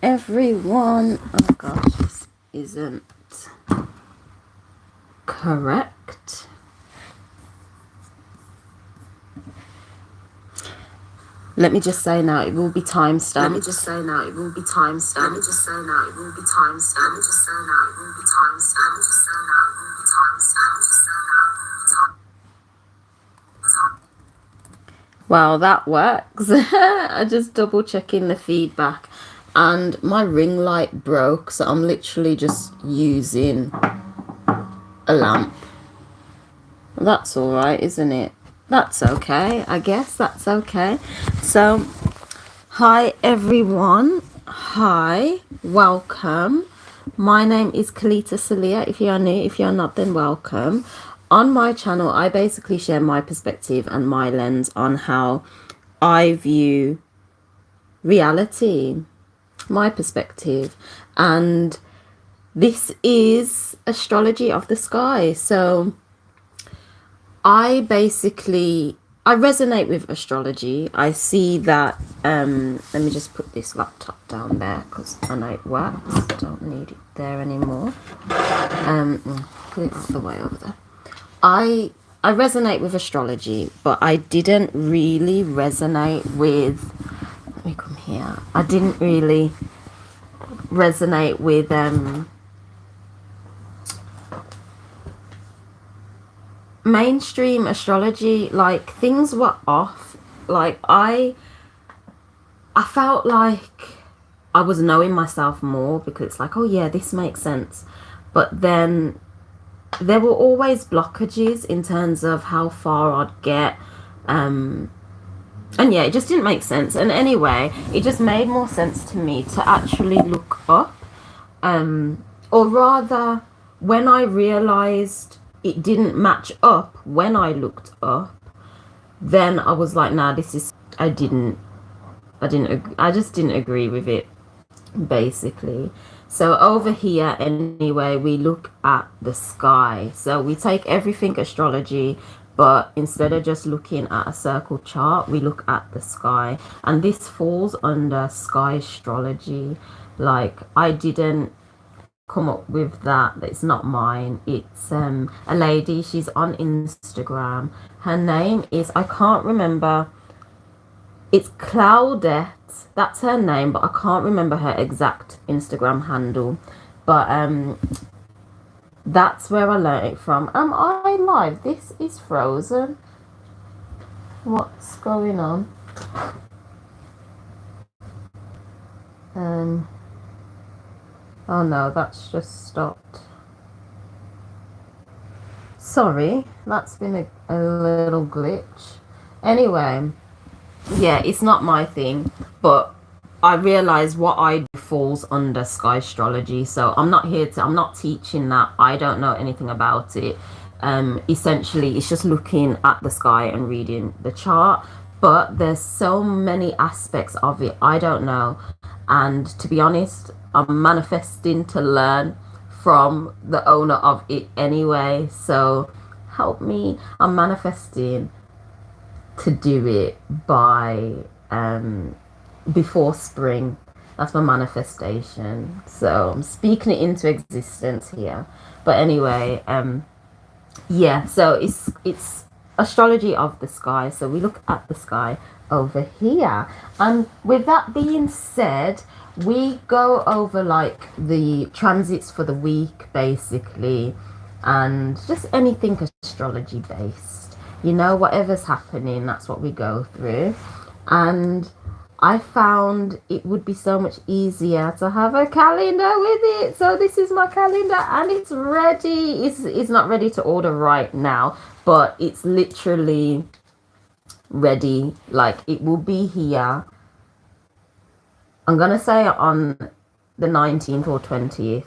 everyone. Oh gosh, this isn't correct. Let me just say now, it will be timestamped. Wow, that works. I just double checking the feedback, and my ring light broke, so I'm literally just using a lamp. That's all right, isn't it? That's okay. I guess that's okay. So, hi everyone. Hi, welcome. My name is Kalita Salia. If you are new, if you're not, then welcome. On my channel, I basically share my perspective and my lens on how I view reality, my perspective, and this is Astrology of the Sky. So I resonate with astrology. I see that, let me just put this laptop down there because I know it works. Don't need it there anymore. Put it out the way over there. I resonate with astrology, but I didn't really resonate with, let me come here. I didn't really resonate with, mainstream astrology. Like, things were off. Like, I felt like I was knowing myself more, because it's like, oh yeah, this makes sense. But then there were always blockages in terms of how far I'd get. And yeah, it just didn't make sense. And anyway, it just made more sense to me to actually look up. Or rather, when I realized it didn't match up when I looked up, then I was like, nah, this is, I just didn't agree with it, basically. So over here, anyway, we look at the sky. So we take everything astrology, but instead of just looking at a circle chart, we look at the sky. And this falls under sky astrology. Like, I didn't come up with that. It's not mine. It's a lady. She's on Instagram. Her name is, I can't remember. It's Claudette. That's her name, but I can't remember her exact Instagram handle. But that's where I learned it from. Am I live? This is frozen. What's going on? Oh no, that's just stopped. Sorry, that's been a little glitch. Anyway, yeah, it's not my thing, but I realize what I do falls under sky astrology. So I'm not teaching that. I don't know anything about it. Essentially, it's just looking at the sky and reading the chart. But there's so many aspects of it I don't know. And to be honest, I'm manifesting to learn from the owner of it anyway. So help me. I'm manifesting to do it by before spring. That's my manifestation. So I'm speaking it into existence here. But anyway, yeah, so it's astrology of the sky. So we look at the sky over here. And with that being said, we go over like the transits for the week, basically, and just anything astrology based. You know, whatever's happening, that's what we go through. And I found it would be so much easier to have a calendar with it. So this is my calendar, and it's ready. It's not ready to order right now, but it's literally ready. Like, it will be here, I'm gonna say on the 19th or 20th.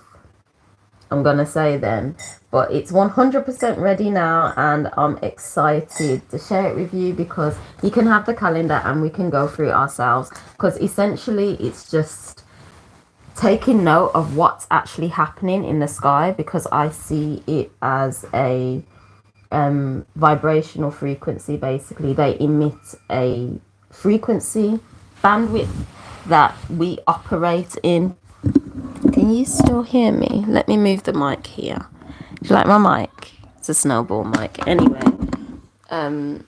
I'm gonna say then, but it's 100% ready now, and I'm excited to share it with you, because you can have the calendar and we can go through it ourselves, because essentially it's just taking note of what's actually happening in the sky, because I see it as a vibrational frequency. Basically, they emit a frequency bandwidth that we operate in. Can you still hear me? Let me move the mic here. Do you like my mic? It's a snowball mic. Anyway, I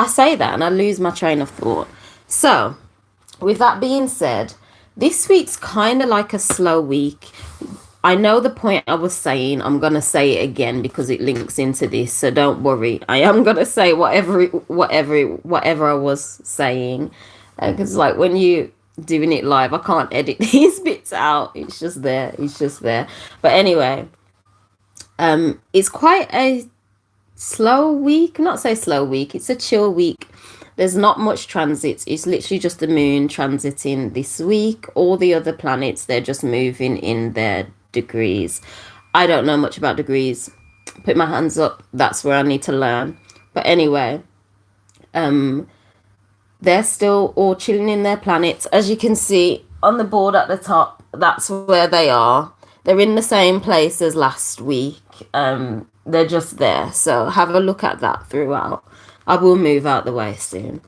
say that and I lose my train of thought. So, with that being said, this week's kind of like a slow week. I know the point I was saying. I'm gonna say it again because it links into this. So don't worry. I am gonna say whatever I was saying, because like when you doing it live, I can't edit these bits out. It's just there. It's just there. But anyway, it's quite a slow week. Not say slow week. It's a chill week. There's not much transits. It's literally just the moon transiting this week. All the other planets, they're just moving in their degrees. I don't know much about degrees. Put my hands up. That's where I need to learn. But anyway, they're still all chilling in their planets. As you can see on the board at the top, that's where they are. They're in the same place as last week. They're just there. So have a look at that throughout. I will move out the way soon.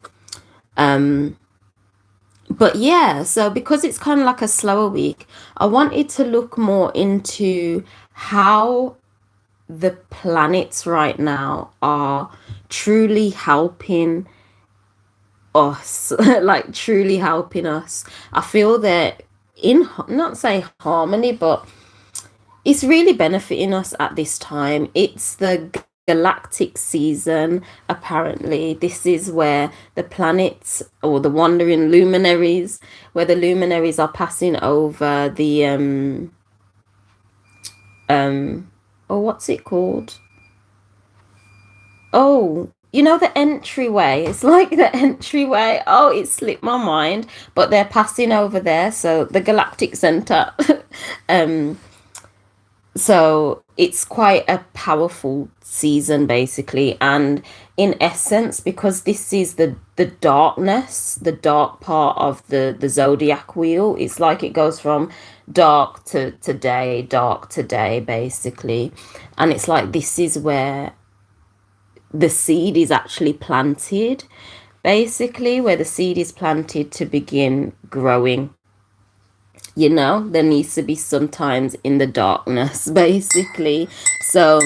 But yeah, so because it's kind of like a slower week, I wanted to look more into how the planets right now are truly helping us, like truly helping us. I feel that in, not say harmony, but it's really benefiting us at this time. It's the galactic season, apparently. This is where the planets or the wandering luminaries, where the luminaries are passing over the oh, what's it called? Oh, you know, the entryway. It's like the entryway. Oh, it slipped my mind. But they're passing over there. So the galactic center. So it's quite a powerful season, basically. And in essence, because this is the darkness, the dark part of the zodiac wheel, it's like it goes from dark to day, basically. And it's like this is where the seed is actually planted, basically, where the seed is planted to begin growing. You know, there needs to be sometimes in the darkness, basically. So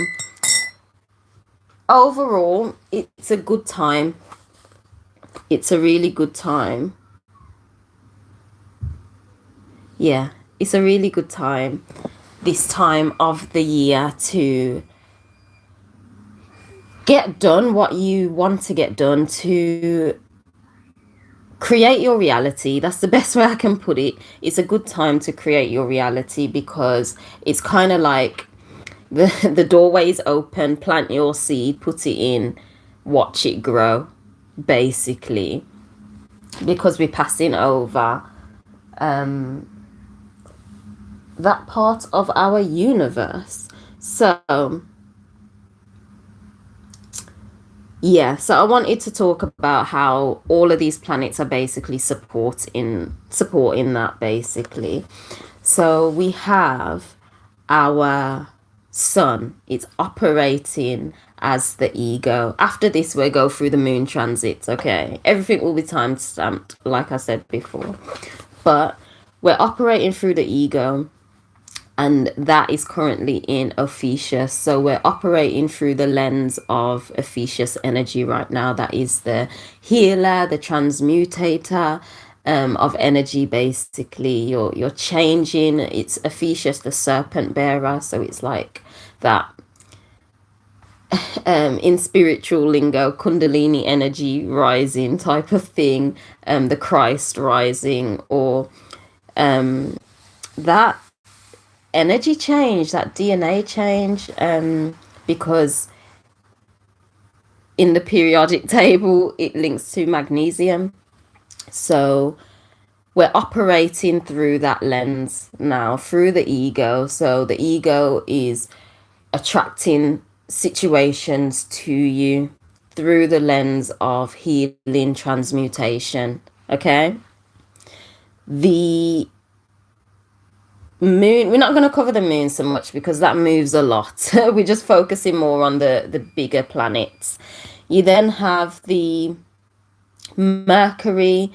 overall, it's a good time. It's a really good time. Yeah, it's a really good time this time of the year to get done what you want to get done, to create your reality. That's the best way I can put it. It's a good time to create your reality because it's kind of like the doorway is open, plant your seed, put it in, watch it grow, basically, because we're passing over that part of our universe. So yeah, so I wanted to talk about how all of these planets are basically supporting that, basically. So we have our sun. It's operating as the ego. After this, we'll go through the moon transits, okay? Everything will be time stamped, like I said before. But we're operating through the ego, and that is currently in Ophiuchus. So we're operating through the lens of Ophiuchus energy right now. That is the healer, the transmutator of energy, basically. You're changing. It's Ophiuchus, the serpent bearer. So it's like that in spiritual lingo, Kundalini energy rising type of thing, the Christ rising, or that energy change, that DNA change, because in the periodic table it links to magnesium. So we're operating through that lens now, through the ego. So the ego is attracting situations to you through the lens of healing, transmutation. Okay, the moon, we're not going to cover the moon so much because that moves a lot. We're just focusing more on the bigger planets. You then have the Mercury,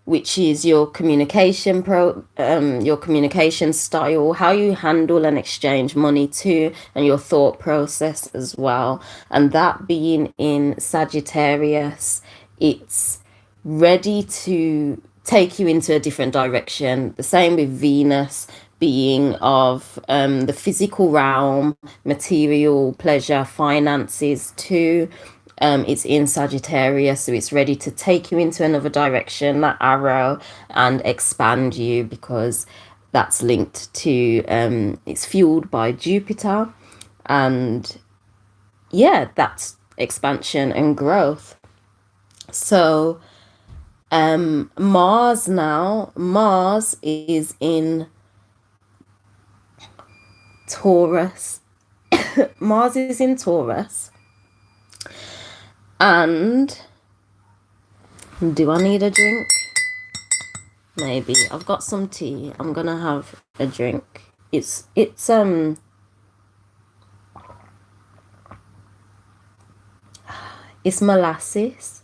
which is your your communication style, how you handle and exchange money too, and your thought process as well. And that being in Sagittarius, it's ready to take you into a different direction. The same with Venus being of the physical realm, material, pleasure, finances too. It's in Sagittarius, so it's ready to take you into another direction, that arrow, and expand you, because that's linked to, it's fueled by Jupiter. And yeah, that's expansion and growth. So Mars now, Mars is in Taurus. Mars is in Taurus. And do I need a drink? Maybe. I've got some tea. I'm gonna have a drink. It's molasses.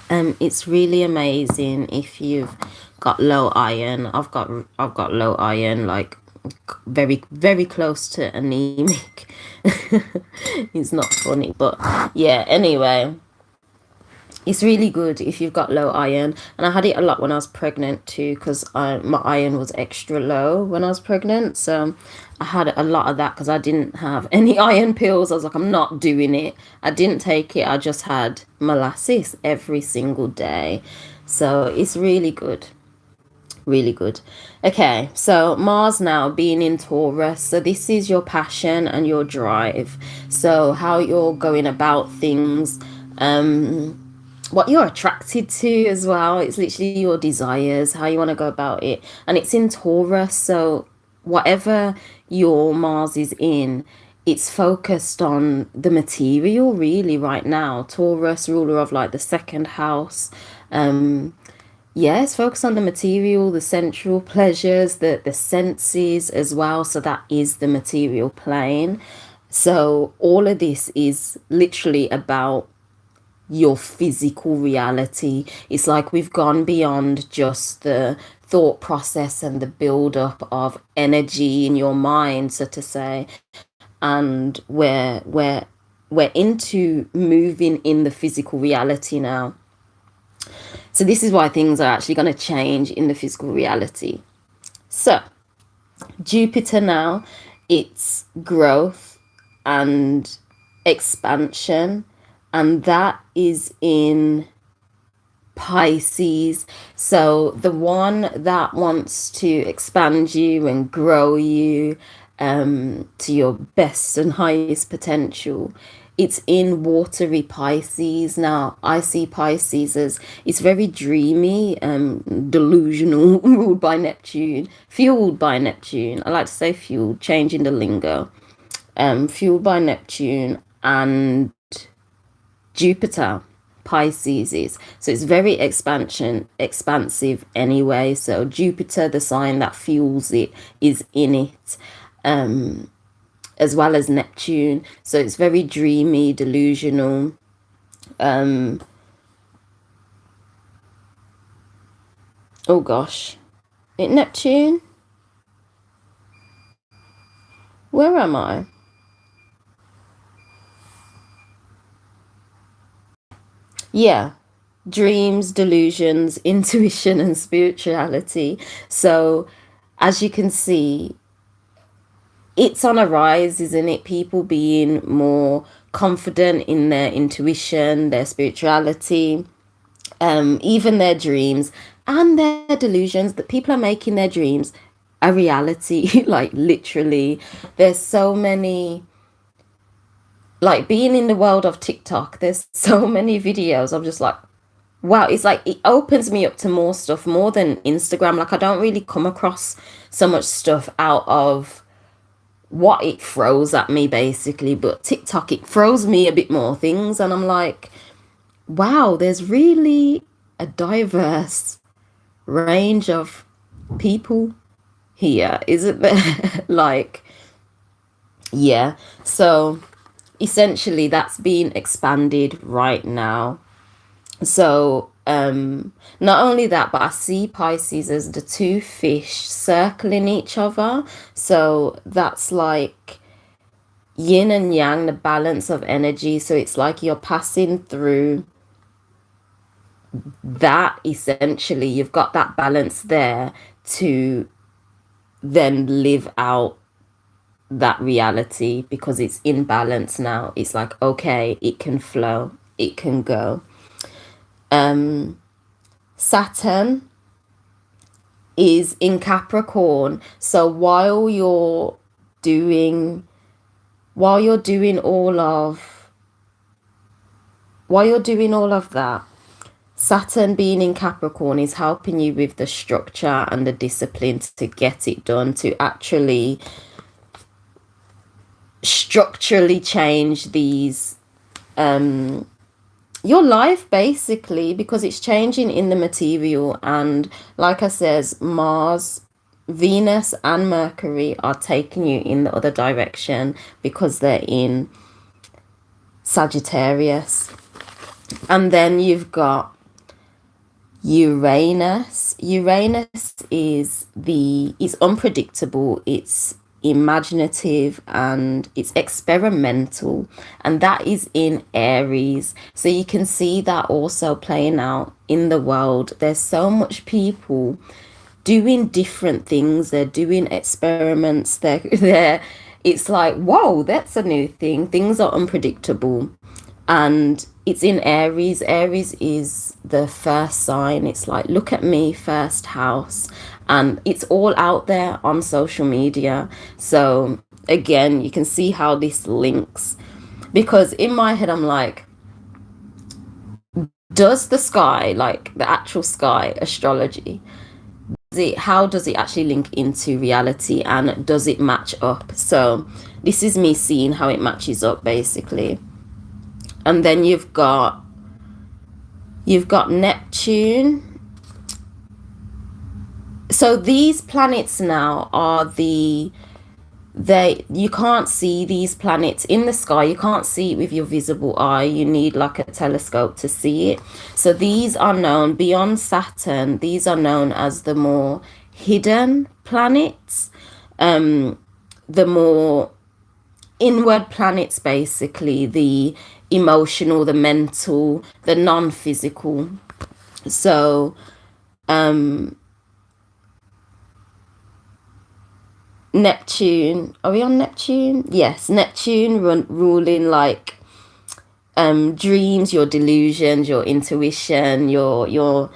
It's really amazing if you've got low iron. I've got low iron, like very, very close to anemic. It's not funny, but yeah, anyway, it's really good if you've got low iron. And I had it a lot when I was pregnant too, because my iron was extra low when I was pregnant. So I had a lot of that because I didn't have any iron pills. I was like, I'm not doing it. I didn't take it. I just had molasses every single day. So it's really good. Really good. Okay, so Mars now being in Taurus. So this is your passion and your drive. So how you're going about things, what you're attracted to as well. It's literally your desires, how you want to go about it. And it's in Taurus, so whatever your Mars is in, it's focused on the material really right now. Taurus, ruler of like the second house. Yeah, it's focused on the material, the sensual pleasures, the senses as well. So that is the material plane. So all of this is literally about your physical reality. It's like we've gone beyond just the thought process and the build up of energy in your mind, so to say, and we're into moving in the physical reality now. So this is why things are actually going to change in the physical reality. So Jupiter now, it's growth and expansion, and that is in Pisces. So the one that wants to expand you and grow you to your best and highest potential, it's in watery Pisces. Now I see Pisces as it's very dreamy, delusional, ruled by Neptune, fueled by Neptune. I like to say fueled, changing the lingo. Fueled by Neptune and Jupiter. Pisces is, so it's very expansive anyway. So Jupiter, the sign that fuels it, is in it, as well as Neptune. So it's very dreamy, delusional. Oh gosh, Neptune, where am I? Yeah, dreams, delusions, intuition, and spirituality. So, as you can see, it's on a rise, isn't it? People being more confident in their intuition, their spirituality, even their dreams and their delusions. That people are making their dreams a reality. Like literally, there's so many, like being in the world of TikTok, there's so many videos. I'm just like, wow, it's like it opens me up to more stuff, more than Instagram. Like I don't really come across so much stuff out of what it throws at me basically, but TikTok, it throws me a bit more things, and I'm like, wow, there's really a diverse range of people here, isn't there? Like, yeah. So essentially that's being expanded right now. So, not only that, but I see Pisces as the two fish circling each other. So that's like yin and yang, the balance of energy. So it's like you're passing through that essentially. You've got that balance there to then live out that reality because it's in balance now. It's like, okay, it can flow, it can go. Saturn is in Capricorn. So while you're doing all of that, Saturn being in Capricorn is helping you with the structure and the discipline to get it done, to actually structurally change these your life basically, because it's changing in the material. And like I says, Mars, Venus and Mercury are taking you in the other direction because they're in Sagittarius. And then you've got Uranus. Uranus is unpredictable, it's imaginative, and it's experimental, and that is in Aries. So you can see that also playing out in the world. There's so much people doing different things, they're doing experiments, they're it's like, whoa, that's a new thing. Things are unpredictable, and it's in Aries. Aries is the first sign. It's like, look at me, first house, and it's all out there on social media. So again, you can see how this links, because in my head I'm like, does the sky, like the actual sky, astrology, how does it actually link into reality, and does it match up? So this is me seeing how it matches up basically. And then you've got Neptune. So these planets now are you can't see these planets in the sky. You can't see it with your visible eye. You need like a telescope to see it. So these are known, beyond Saturn, these are known as the more hidden planets, the more inward planets, basically, the emotional, the mental, the non-physical. So Neptune, are we on Neptune? Yes, Neptune ruling like dreams, your delusions, your intuition, your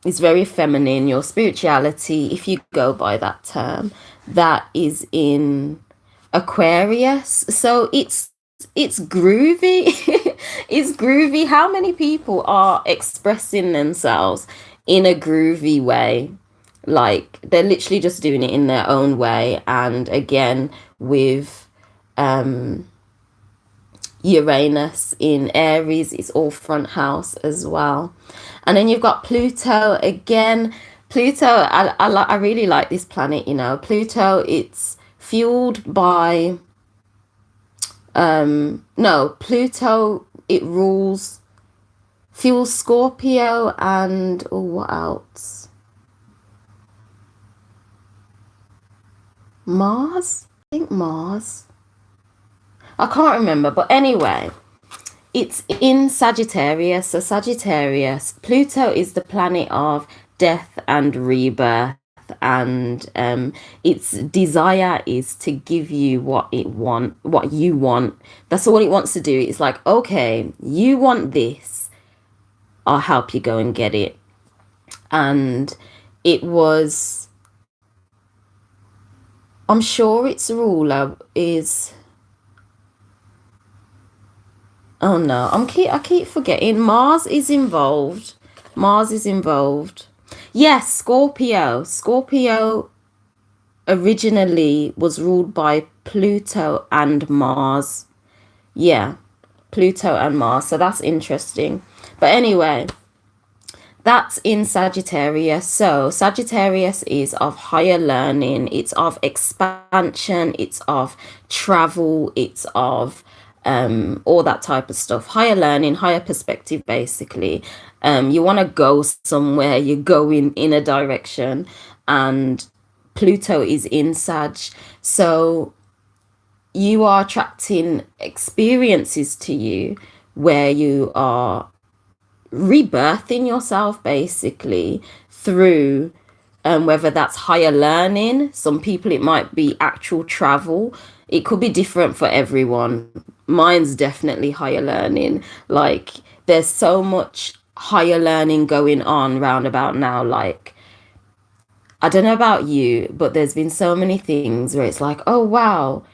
it's very feminine, your spirituality, if you go by that term. That is in Aquarius. So it's groovy. It's groovy. How many people are expressing themselves in a groovy way? Like, they're literally just doing it in their own way. And again, with Uranus in Aries, it's all front house as well. And then you've got Pluto again. Pluto, I really like this planet, you know. Pluto, it's fueled by no, Pluto, it fuels Scorpio, and what else? Mars? I think Mars. I can't remember, but anyway, it's in Sagittarius. So Sagittarius, Pluto is the planet of death and rebirth, and its desire is to give you what you want. That's all it wants to do. It's like, okay, you want this, I'll help you go and get it. And I'm sure its ruler is, oh no, I keep forgetting. Mars is involved. Yes, Scorpio. Scorpio originally was ruled by Pluto and Mars. Yeah, Pluto and Mars. So that's interesting. But anyway, that's in Sagittarius. So Sagittarius is of higher learning, it's of expansion, it's of travel, it's of all that type of stuff. Higher learning, higher perspective, basically. You want to go somewhere, you're going in a direction, and Pluto is in Sag. So you are attracting experiences to you where you are rebirthing yourself, basically, through whether that's higher learning. Some people it might be actual travel. It could be different for everyone. Mine's definitely higher learning. Like, there's so much higher learning going on round about now. Like, I don't know about you, but there's been so many things where it's like, oh wow,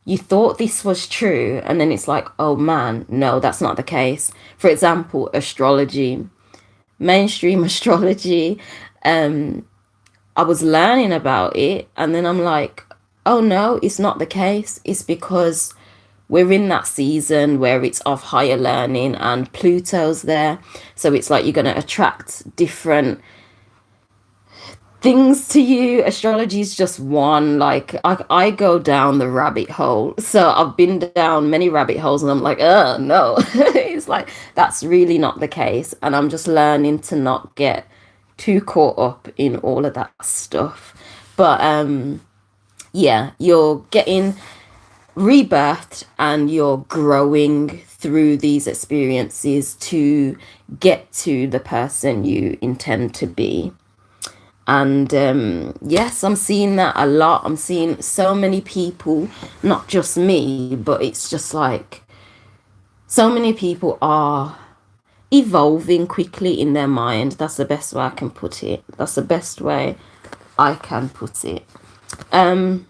you thought this was true, and then it's like, oh man, no, that's not the case. For example, astrology, mainstream astrology. I was learning about it, and then I'm like, oh no, it's not the case. It's because we're in that season where it's of higher learning and Pluto's there. So it's like you're going to attract different things to you. Astrology is just one. Like, I go down the rabbit hole. So I've been down many rabbit holes, and I'm like, oh no. It's like, that's really not the case. And I'm just learning to not get too caught up in all of that stuff. But yeah, you're getting rebirthed and you're growing through these experiences to get to the person you intend to be. And yes, I'm seeing that a lot. I'm seeing so many people, not just me, but it's just like so many people are evolving quickly in their mind. That's the best way I can put it. That's the best way I can put it. And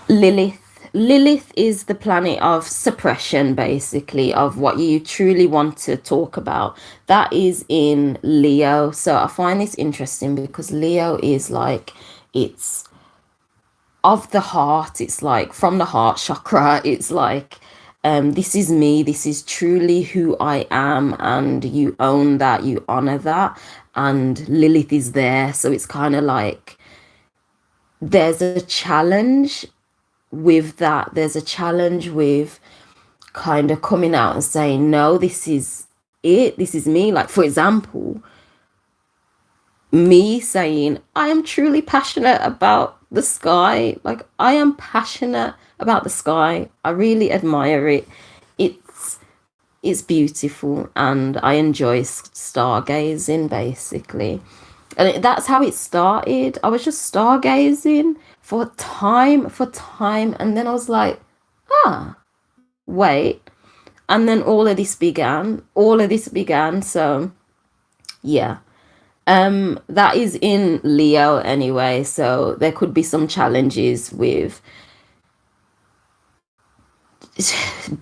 Lilith is the planet of suppression, basically, of what you truly want to talk about. That is in Leo. So I find this interesting because Leo is like, it's of the heart. It's like from the heart chakra. It's like, this is me. This is truly who I am. And you own that. You honor that. And Lilith is there. So it's kind of like there's a challenge with that. There's a challenge with kind of coming out and saying, no, this is it. This is me. Like, for example, me saying, I am truly passionate about the sky. Like, I am passionate about the sky. I really admire it. It's beautiful, and I enjoy stargazing, basically. And that's how it started. I was just stargazing for time, and then I was like, wait. And then all of this began. So yeah. That is in Leo anyway, so there could be some challenges with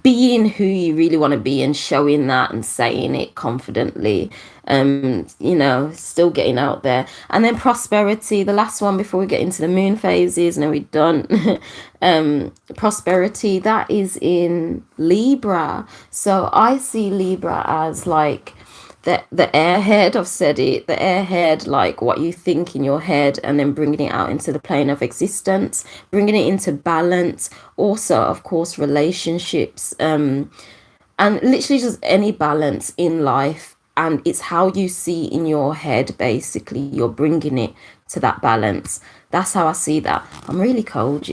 being who you really want to be and showing that and saying it confidently. Still getting out there. And then prosperity, the last one before we get into the moon phases, and then we're done. Prosperity, that is in Libra. So I see Libra as like the airhead. I've said it, the airhead, like what you think in your head and then bringing it out into the plane of existence, bringing it into balance. Also, of course, relationships, and literally just any balance in life. And it's how you see in your head, basically, you're bringing it to that balance. That's how I see that. I'm really cold,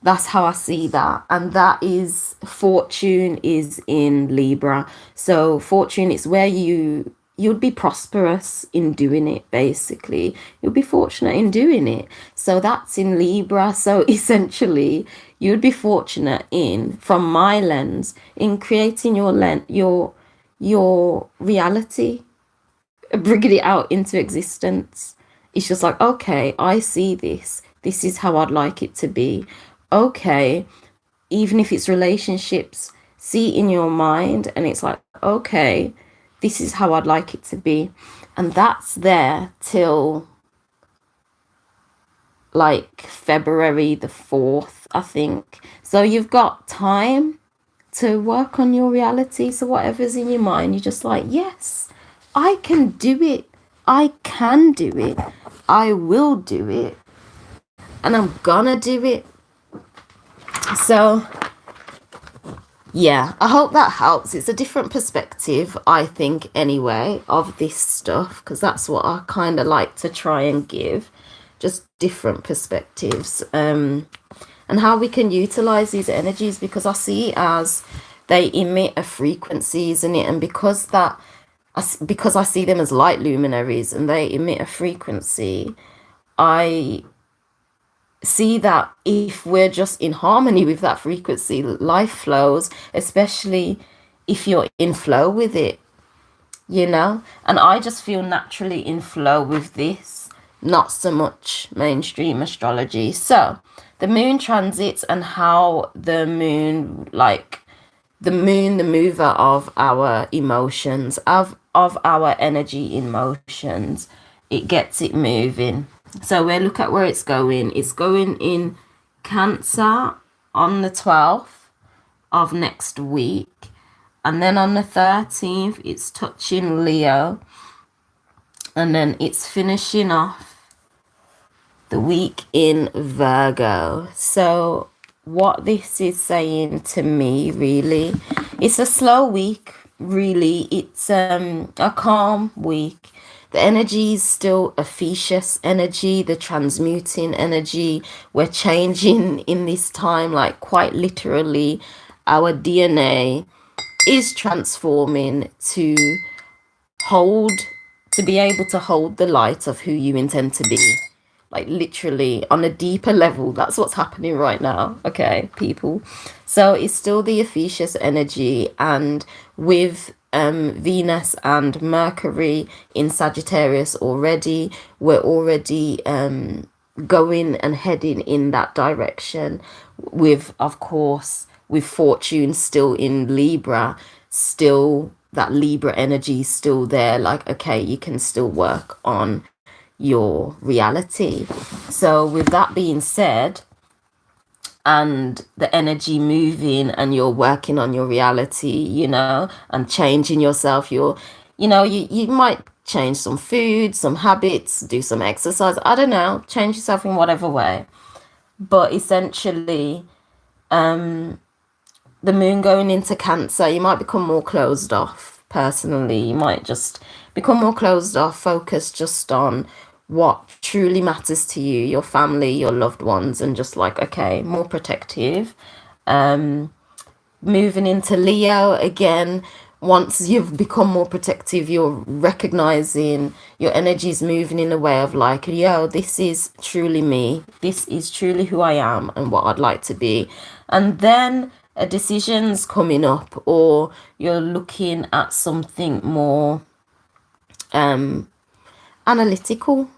that's how I see that. And that is fortune is in Libra. So fortune is where you'd be prosperous in doing it, basically. You'll be fortunate in doing it. So that's in Libra. So essentially, you'd be fortunate in, from my lens, in creating your reality, bringing it out into existence. It's just like, okay, I see this. This is how I'd like it to be. Okay, even if it's relationships, see in your mind, and it's like, okay, this is how I'd like it to be. And that's there till like February the 4th, I think. So you've got time to work on your reality. So whatever's in your mind, you're just like, yes, I can do it. I can do it. I will do it. and I'm gonna do it. So yeah, I hope that helps. It's a different perspective, I think, anyway, of this stuff, because that's what I kind of like to try and give, just different perspectives, and how we can utilize these energies, because I see it as they emit a frequency, isn't it? And because I see them as light luminaries and they emit a frequency, I see that if we're just in harmony with that frequency, life flows, especially if you're in flow with it, you know? And I just feel naturally in flow with this, not so much mainstream astrology. So the moon transits and how the moon, like the moon, the mover of our emotions, of our energy in motions, it gets it moving. So we'll look at where it's going. It's going in Cancer on the 12th of next week. And then on the 13th, it's touching Leo. And then it's finishing off the week in Virgo. So what this is saying to me, really, it's a slow week, really. It's a calm week. The energy is still Ephesius energy, the transmuting energy. We're changing in this time, like quite literally. Our DNA is transforming to be able to hold the light of who you intend to be. Like literally on a deeper level, that's what's happening right now. Okay, people. So it's still the Ephesius energy, and with Venus and Mercury in Sagittarius already, we're already going and heading in that direction, with, of course, with Fortune still in Libra, still that Libra energy still there. Like, okay, you can still work on your reality. So with that being said, and the energy moving, and you're working on your reality, you know, and changing yourself, you might change some food, some habits, do some exercise, I don't know, change yourself in whatever way. But essentially, the moon going into Cancer, you might become more closed off. Personally, you might just become more closed off, focused just on what truly matters to you, your family, your loved ones, and just like, okay, more protective. Moving into Leo again, once you've become more protective, you're recognizing your energy's moving in a way of like, yo, this is truly me, this is truly who I am and what I'd like to be. And then a decision's coming up, or you're looking at something more analytical,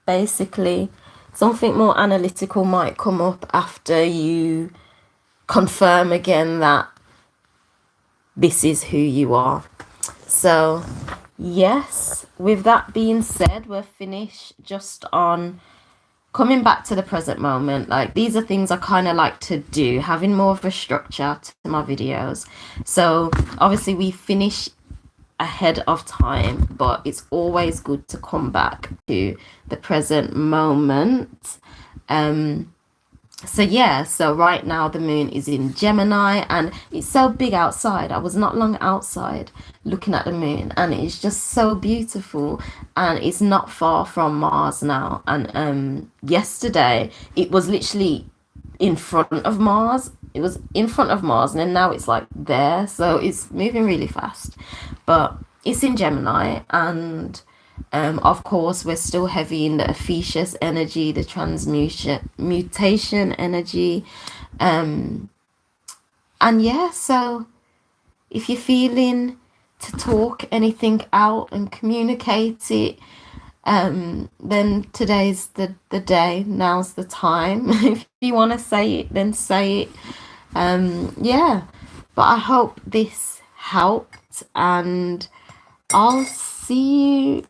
basically. Something more analytical might come up after you confirm again that this is who you are. So yes, with that being said, we're finished just on coming back to the present moment. Like, these are things I kind of like to do, having more of a structure to my videos. So obviously we finish ahead of time, but it's always good to come back to the present moment. So yeah, so right now the moon is in Gemini, and it's so big outside. I was not long outside looking at the moon, and it's just so beautiful, and it's not far from Mars now. And yesterday it was literally in front of Mars. It was in front of Mars, and then now it's like there. So it's moving really fast, but it's in Gemini. And of course, we're still heavy in the Ephesius energy, the transmutation energy. And yeah, so if you're feeling to talk anything out and communicate it, then today's the day. Now's the time. If you want to say it, then say it. Yeah, but I hope this helped, and I'll see you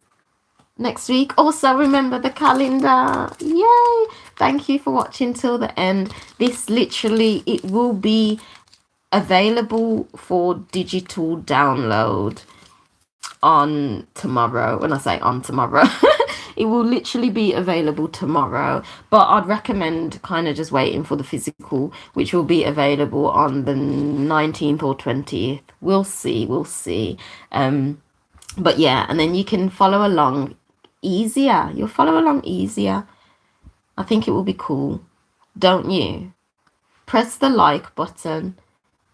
next week. Also, remember the calendar. Yay! Thank you for watching till the end. This literally, it will be available for digital download on tomorrow. When I say on tomorrow, It will literally be available tomorrow, but I'd recommend kind of just waiting for the physical, which will be available on the 19th or 20th. We'll see, we'll see. But yeah, and then you can follow along easier. You'll follow along easier. I think it will be cool, don't you? Press the like button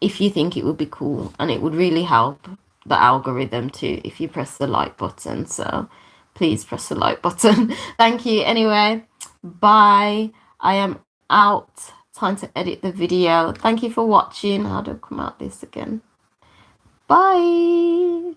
if you think it would be cool, and it would really help the algorithm too if you press the like button. So please press the like button. Thank you. Anyway, bye. I am out. Time to edit the video. Thank you for watching. How do I come out this again? Bye.